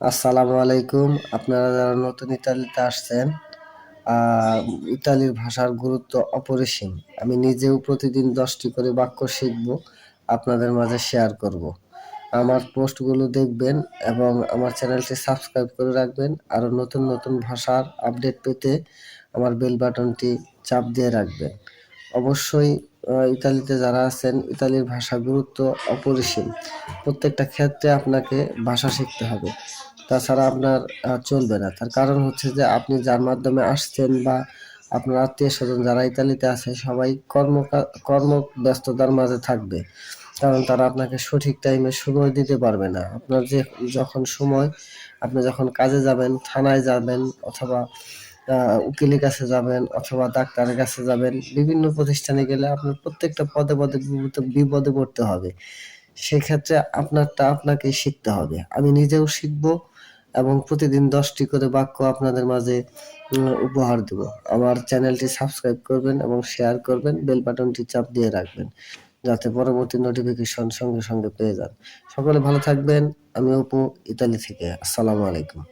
আসসালামু আলাইকুম। আপনারা যারা নতুন ইতালিতে আসছেন, আহ, ইতালির ভাষার গুরুত্ব অপরিসীম। আমি নিজেও প্রতিদিন 10টি করে বাক্য শিখব, আপনাদের মাঝে শেয়ার করব। আমার পোস্টগুলো দেখবেন এবং আমার চ্যানেলটি সাবস্ক্রাইব করে রাখবেন। আরো নতুন নতুন ভাষার আপডেট পেতে আমার বেল বাটনটি চাপ দিয়ে রাখবেন। অবশ্যই ইতালিতে যারা আছেন, ইতালির ভাষা গুরুত্ব অপরিসীম। প্রত্যেকটা ক্ষেত্রে আপনাকে ভাষা শিখতে হবে, তাছাড়া আপনার চলবে না। তার কারণ হচ্ছে যে আপনি যার মাধ্যমে আসছেন বা আপনার আত্মীয় স্বজন যারা ইতালিতে আছে সবাই কর্ম ব্যস্ততার মাঝে থাকবে, কারণ তারা আপনাকে সঠিক টাইমে সময় দিতে পারবে না। আপনার যে যখন সময়, আপনি যখন কাজে যাবেন, থানায় যাবেন, অথবা উকিলের কাছে যাবেন, অথবা ডাক্তারের কাছে যাবেন, বিভিন্ন প্রতিষ্ঠানে গেলে আপনার প্রত্যেকটা পদে পদে বিপদে পড়তে হবে। সেক্ষেত্রে আপনারটা আপনাকেই শিখতে হবে। আমি নিজেও শিখবো এবং প্রতিদিন 10টি করে বাক্য আপনাদের মাঝে উপহার দেব। আমার চ্যানেলটি সাবস্ক্রাইব করবেন এবং শেয়ার করবেন, বেল বাটনটি চাপ দিয়ে রাখবেন যাতে পরবর্তী নোটিফিকেশন সঙ্গে সঙ্গে পেয়ে যান। সকলে ভালো থাকবেন। আমি অপু, ইতালি থেকে। আসসালামু আলাইকুম।